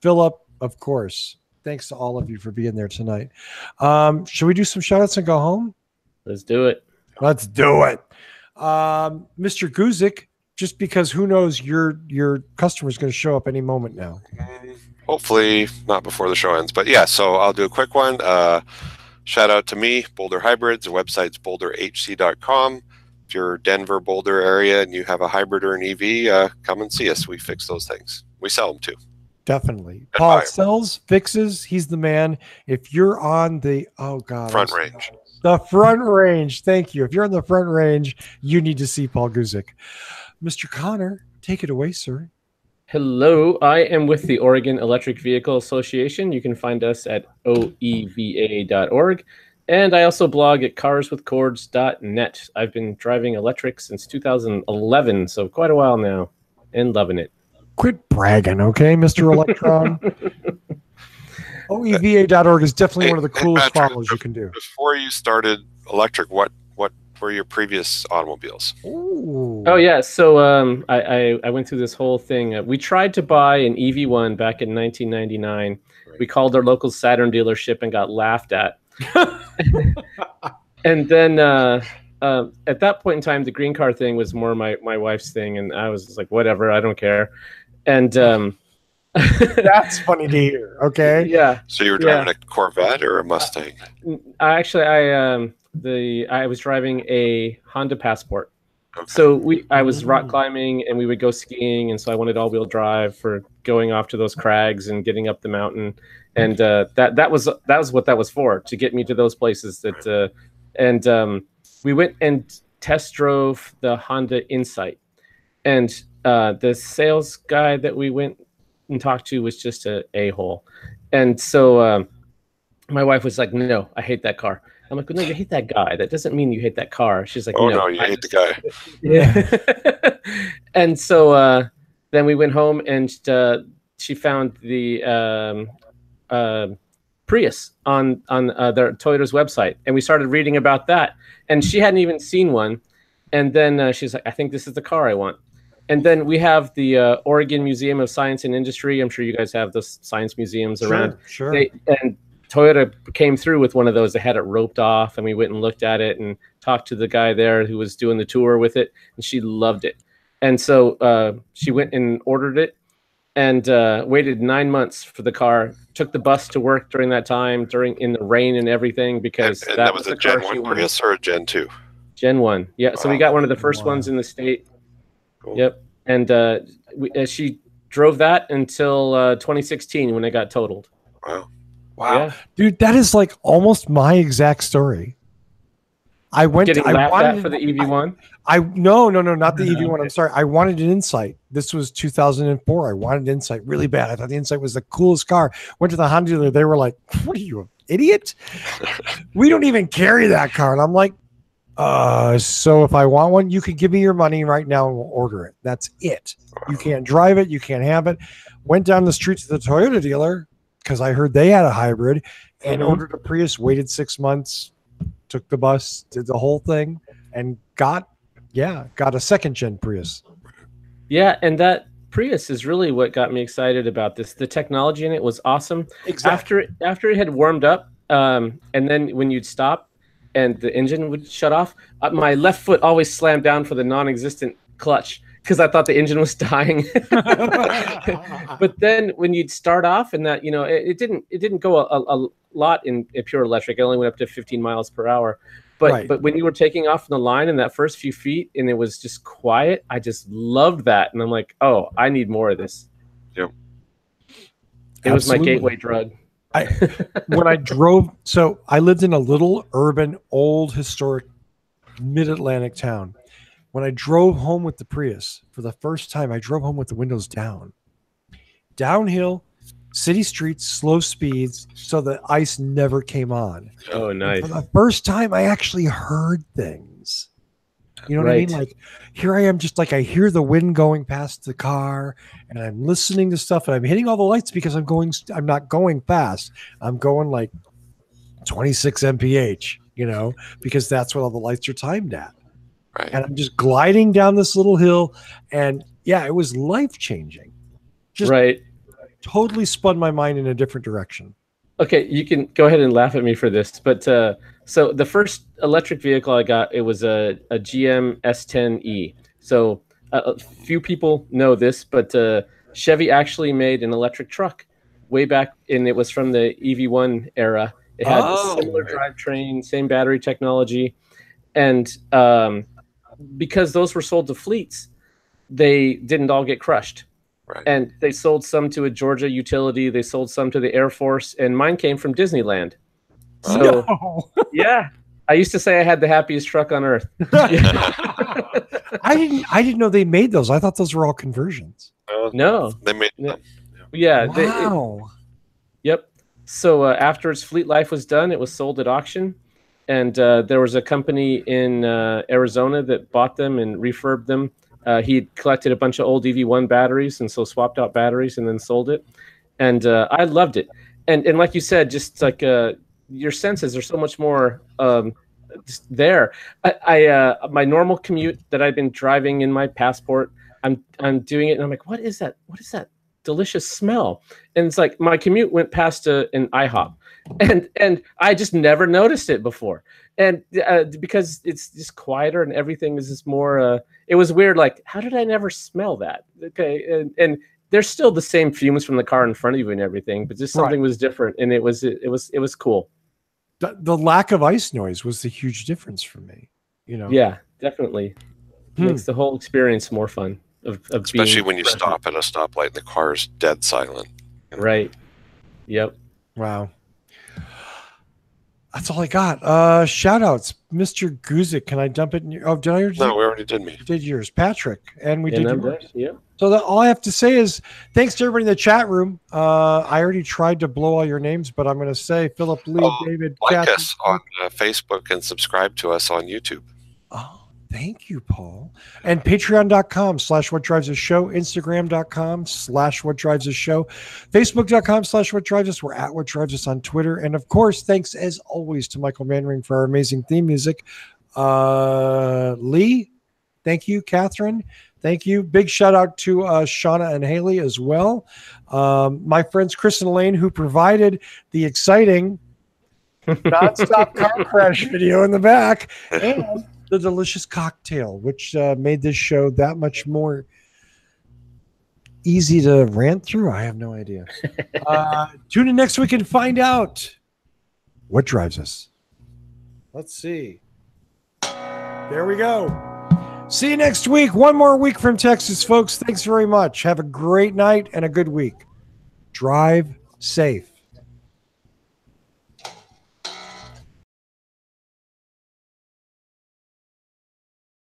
Philip, of course. Thanks to all of you for being there tonight. Should we do some shout outs and go home? Let's do it. Let's do it. Mr. Guzik, just because who knows, your customer is going to show up any moment now. Hopefully not before the show ends. But yeah, so I'll do a quick one. Shout out to me, Boulder Hybrids. The website's boulderhc.com. If you're Denver, Boulder area and you have a hybrid or an EV, come and see us. We fix those things. We sell them too. Definitely. Paul sells, fixes. He's the man. If you're on the, front range. The front range. Thank you. If you're on the front range, you need to see Paul Guzik. Mr. Connor, take it away, sir. Hello. I am with the Oregon Electric Vehicle Association. You can find us at oeva.org. And I also blog at carswithcords.net. I've been driving electric since 2011, so quite a while now, and loving it. Quit bragging, okay, Mr. Electron? OEVA.org is definitely one of the coolest follows you can do. Before you started electric, what were your previous automobiles? Ooh. Oh, yeah. So I went through this whole thing. We tried to buy an EV1 back in 1999. Right. We called our local Saturn dealership and got laughed at. And then at that point in time, the green car thing was more my wife's thing. And I was just like, whatever, I don't care. And that's funny to hear. Okay. Yeah. So you were driving a Corvette or a Mustang? I was driving a Honda Passport. Okay. So I was rock climbing and we would go skiing, and so I wanted all-wheel drive for going off to those crags and getting up the mountain. And that was what that was for, to get me to those places. We went and test drove the Honda Insight, and the sales guy that we went and talked to was just a a-hole. And so my wife was like, no, I hate that car. I'm like, no, you hate that guy. That doesn't mean you hate that car. She's like, no, you hate the guy. Yeah. And so then we went home, and she found the Prius on their Toyota's website, and we started reading about that. And she hadn't even seen one. And then she's like, I think this is the car I want. And then we have the Oregon Museum of Science and Industry. I'm sure you guys have the science museums around. Sure. And Toyota came through with one of those. They had it roped off, and we went and looked at it and talked to the guy there who was doing the tour with it, and she loved it. And so she went and ordered it and waited 9 months for the car. Took the bus to work during that time, in the rain and everything, because and that was a Gen 1 Prius or a Gen 2? Gen 1. Yeah, wow. So we got one of the first ones in the state. Cool. Yep. And she drove that until 2016 when it got totaled. Wow. Yeah. Dude, that is like almost my exact story. I went. Getting I laughed wanted at for the EV1. no, not the EV1. I'm sorry. I wanted an Insight. This was 2004. I wanted Insight really bad. I thought the Insight was the coolest car. Went to the Honda dealer. They were like, "What are you, an idiot? We don't even carry that car." And I'm like, so if I want one, you can give me your money right now and we'll order it. That's it. You can't drive it. You can't have it." Went down the street to the Toyota dealer because I heard they had a hybrid and ordered a Prius, waited 6 months, took the bus, did the whole thing, and got a second gen Prius. Yeah, and that Prius is really what got me excited about this. The technology in it was awesome. Exactly. After it had warmed up, and then when you'd stop and the engine would shut off, my left foot always slammed down for the non-existent clutch because I thought the engine was dying. But then when you'd start off and that, it didn't go a lot in pure electric. It only went up to 15 miles per hour. But when you were taking off in the line in that first few feet and it was just quiet, I just loved that. And I'm like, oh, I need more of this. Yep. It was my gateway drug. When I drove, so I lived in a little urban, old, historic mid-Atlantic town. When I drove home with the Prius for the first time, I drove home with the windows down. Downhill, city streets, slow speeds, so the ice never came on. Oh, nice. And for the first time, I actually heard things. You know what I mean? Like, here I am, just like I hear the wind going past the car, and I'm listening to stuff, and I'm hitting all the lights because I'm not going fast. I'm going like 26 mph, because that's what all the lights are timed at. Right. And I'm just gliding down this little hill, and it was life-changing. Just totally spun my mind in a different direction. Okay, you can go ahead and laugh at me for this, but so the first electric vehicle I got, it was a GM S10e. So a few people know this, but Chevy actually made an electric truck way back, and it was from the EV1 era. It had a similar drivetrain, same battery technology, and because those were sold to fleets, they didn't all get crushed. Right. And they sold some to a Georgia utility. They sold some to the Air Force, and mine came from Disneyland. So, yeah, I used to say I had the happiest truck on earth. I didn't know they made those. I thought those were all conversions. No, they made them. Yeah. Wow. Yep. So after its fleet life was done, it was sold at auction, and there was a company in Arizona that bought them and refurbed them. He collected a bunch of old EV1 batteries and so swapped out batteries and then sold it. And I loved it. And like you said, just like your senses are so much more just there. I my normal commute that I've been driving in my Passport, I'm doing it and I'm like, what is that? What is that delicious smell? And it's like my commute went past an IHOP, and I just never noticed it before. And because it's just quieter and everything is just more. It was weird. Like, how did I never smell that? Okay, and there's still the same fumes from the car in front of you and everything, but just something was different, and it was cool. The lack of ice noise was the huge difference for me. Yeah, definitely makes the whole experience more fun. Especially when you stop at a stoplight and the car is dead silent. Right. Yep. Wow. That's all I got. Shout outs. Mr. Guzik, can I dump it in your... Oh, did I already? No, we already did me. Did yours. Patrick, and we did yours. Yeah. So all I have to say is thanks to everybody in the chat room. I already tried to blow all your names, but I'm going to say Philip, Lee, David, like Kathy, us on Facebook and subscribe to us on YouTube. Oh, thank you, Paul. And patreon.com/whatdrivesusshow, instagram.com/whatdrivesusshow, facebook.com/whatdrivesus. We're at What Drives Us on Twitter. And of course, thanks as always to Michael Mannering for our amazing theme music. Lee, thank you. Catherine, thank you. Big shout out to Shauna and Haley as well. My friends Chris and Elaine, who provided the exciting nonstop car crash video in the back, and the delicious cocktail, which made this show that much more easy to rant through. I have no idea. Tune in next week and find out what drives us. Let's see. There we go. See you next week. One more week from Texas, folks. Thanks very much. Have a great night and a good week. Drive safe.